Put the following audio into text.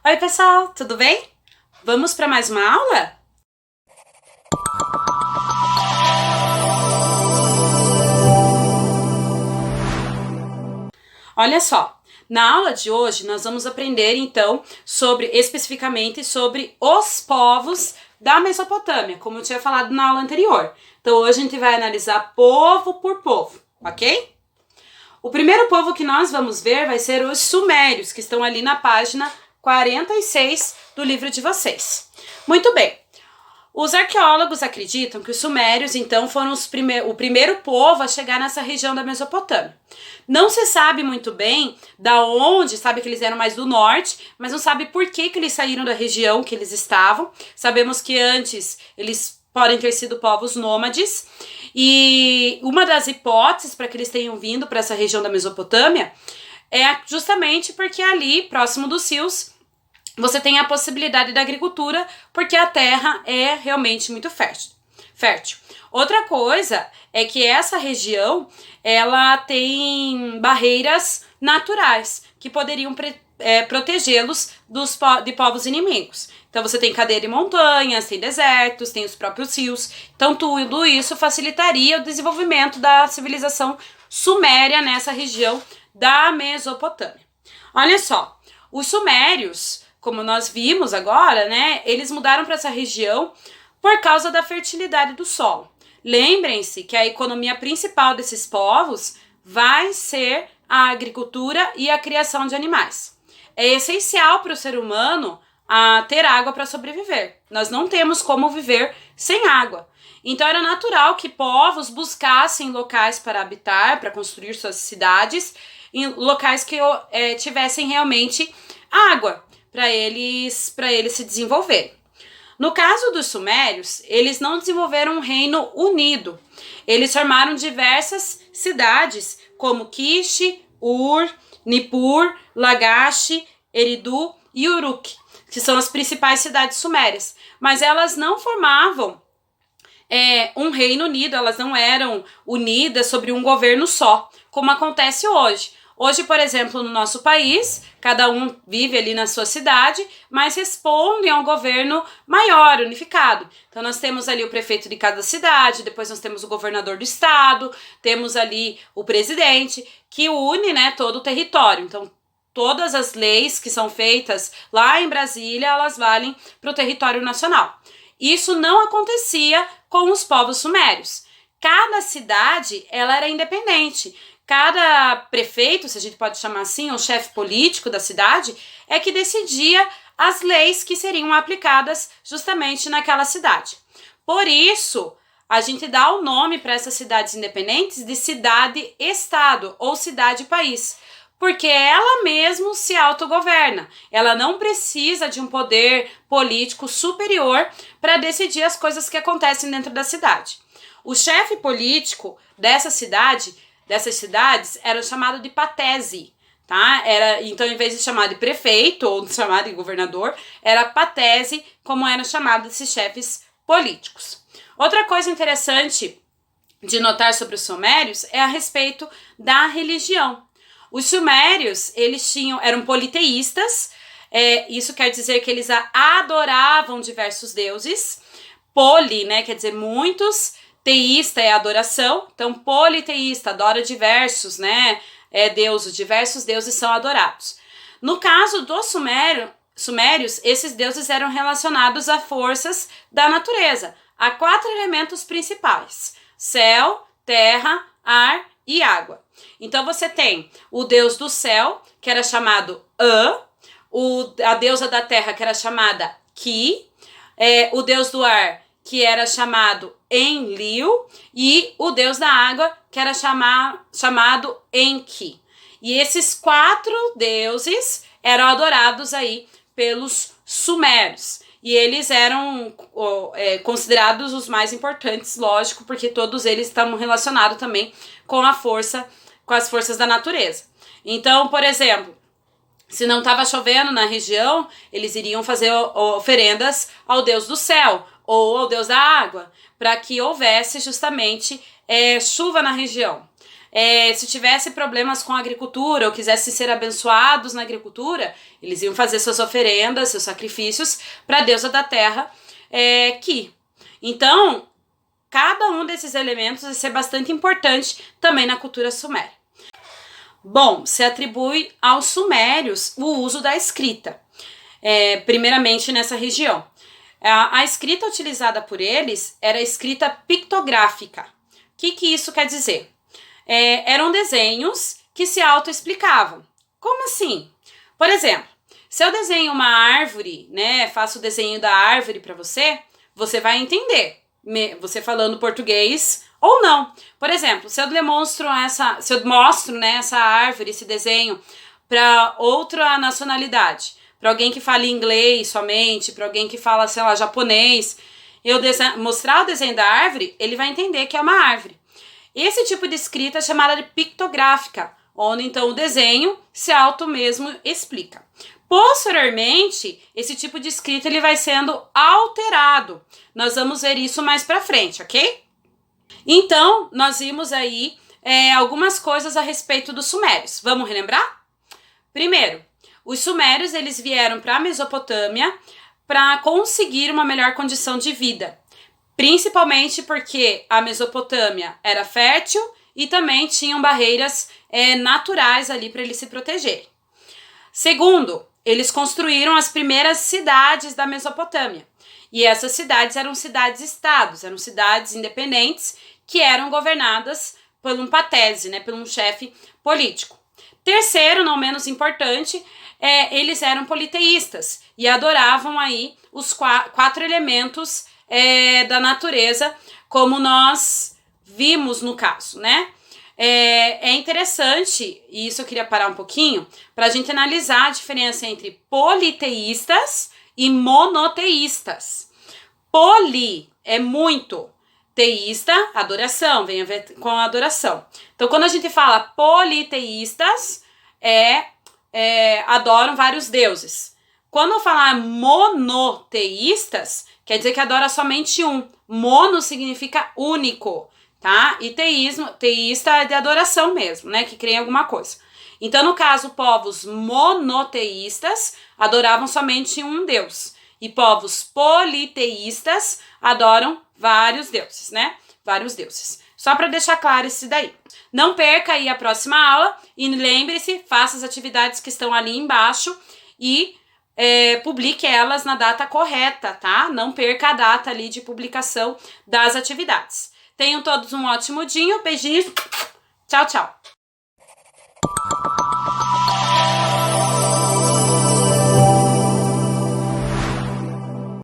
Oi, pessoal, tudo bem? Vamos para mais uma aula? Olha só, na aula de hoje nós vamos aprender então especificamente sobre os povos da Mesopotâmia, como eu tinha falado na aula anterior. Então hoje a gente vai analisar povo por povo, ok? O primeiro povo que nós vamos ver vai ser os sumérios, que estão ali na página 46 do livro de vocês. Muito bem. Os arqueólogos acreditam que os sumérios, então, foram o primeiro povo a chegar nessa região da Mesopotâmia. Não se sabe muito bem da onde, sabe que eles eram mais do norte, mas não sabe por que eles saíram da região que eles estavam. Sabemos que antes eles podem ter sido povos nômades, e uma das hipóteses para que eles tenham vindo para essa região da Mesopotâmia é justamente porque ali, próximo dos rios, você tem a possibilidade da agricultura, porque a terra é realmente muito fértil. Outra coisa é que essa região, ela tem barreiras naturais que poderiam protegê-los de povos inimigos. Então você tem cadeia de montanhas, tem desertos, tem os próprios rios. Então tudo isso facilitaria o desenvolvimento da civilização suméria nessa região da Mesopotâmia. Olha só, os sumérios, como nós vimos agora, né, eles mudaram para essa região por causa da fertilidade do solo. Lembrem-se que a economia principal desses povos vai ser a agricultura e a criação de animais. É essencial para o ser humano ter água para sobreviver. Nós não temos como viver sem água. Então era natural que povos buscassem locais para habitar, para construir suas cidades, em locais que tivessem realmente água para eles se desenvolverem. No caso dos sumérios, eles não desenvolveram um reino unido. Eles formaram diversas cidades, como Kish, Ur, Nippur, Lagash, Eridu e Uruk, que são as principais cidades sumérias. Mas elas não formavam um reino unido, elas não eram unidas sobre um governo só, como acontece hoje. Hoje, por exemplo, no nosso país, cada um vive ali na sua cidade, mas respondem ao governo maior, unificado. Então, nós temos ali o prefeito de cada cidade, depois nós temos o governador do estado, temos ali o presidente, que une, né, todo o território. Então, todas as leis que são feitas lá em Brasília, elas valem para o território nacional. Isso não acontecia com os povos sumérios. Cada cidade, ela era independente. Cada prefeito, se a gente pode chamar assim, ou chefe político da cidade, é que decidia as leis que seriam aplicadas justamente naquela cidade. Por isso, a gente dá o nome para essas cidades independentes de cidade-estado ou cidade-país, porque ela mesmo se autogoverna. Ela não precisa de um poder político superior para decidir as coisas que acontecem dentro da cidade. O chefe político dessas cidades era chamado de patese, tá? Então, em vez de chamar de prefeito ou de chamar de governador, era patese, como eram chamados esses chefes políticos. Outra coisa interessante de notar sobre os sumérios é a respeito da religião. Os sumérios, eram politeístas, isso quer dizer que eles adoravam diversos deuses. Poli, né, quer dizer muitos. Teísta é adoração, então politeísta adora diversos, né, deuses, diversos deuses são adorados. No caso dos sumérios, esses deuses eram relacionados a forças da natureza, a 4 elementos principais: céu, terra, ar e água. Então você tem o deus do céu, que era chamado An, a deusa da terra, que era chamada Ki, o deus do ar, que era chamado Enlil, e o deus da água, que era chamado Enki. E esses 4 deuses eram adorados aí pelos sumérios. E eles eram considerados os mais importantes, lógico, porque todos eles estavam relacionados também com as forças da natureza. Então, por exemplo, se não estava chovendo na região, eles iriam fazer oferendas ao deus do céu ou ao deus da água, para que houvesse justamente chuva na região. se tivesse problemas com a agricultura ou quisessem ser abençoados na agricultura, eles iam fazer suas oferendas, seus sacrifícios para a deusa da terra, Ki. Então, cada um desses elementos vai ser bastante importante também na cultura suméria. Bom, se atribui aos sumérios o uso da escrita, primeiramente nessa região. A escrita utilizada por eles era a escrita pictográfica. O que isso quer dizer? Eram desenhos que se autoexplicavam. Como assim? Por exemplo, se eu desenho uma árvore, né, faço o desenho da árvore para você, você vai entender, você falando português ou não. Por exemplo, se eu mostro essa árvore, esse desenho para outra nacionalidade, para alguém que fala inglês somente, para alguém que fala, sei lá, japonês, mostrar o desenho da árvore, ele vai entender que é uma árvore. Esse tipo de escrita é chamada de pictográfica, onde então o desenho se auto mesmo explica. Posteriormente, esse tipo de escrita ele vai sendo alterado. Nós vamos ver isso mais pra frente, ok? Então, nós vimos aí algumas coisas a respeito dos sumérios. Vamos relembrar? Primeiro, os sumérios eles vieram para a Mesopotâmia para conseguir uma melhor condição de vida. Principalmente porque a Mesopotâmia era fértil e também tinham barreiras naturais ali para eles se protegerem. Segundo, eles construíram as primeiras cidades da Mesopotâmia. E essas cidades eram cidades-estados, eram cidades independentes que eram governadas por um patese, né, por um chefe político. Terceiro, não menos importante, eles eram politeístas e adoravam aí os quatro elementos da natureza, como nós vimos no caso, né? É interessante, e isso eu queria parar um pouquinho, para a gente analisar a diferença entre politeístas e monoteístas. Poli é muito, teísta, adoração, vem a ver com a adoração. Então, quando a gente fala politeístas, adoram vários deuses. Quando eu falar monoteístas, quer dizer que adora somente um. Mono significa único, tá? E teísta é de adoração mesmo, né? Que crê em alguma coisa. Então, no caso, povos monoteístas adoravam somente um deus. E povos politeístas adoram vários deuses, né? Vários deuses. Só para deixar claro isso daí. Não perca aí a próxima aula e lembre-se, faça as atividades que estão ali embaixo e publique elas na data correta, tá? Não perca a data ali de publicação das atividades. Tenham todos um ótimo dia, beijinhos, tchau, tchau!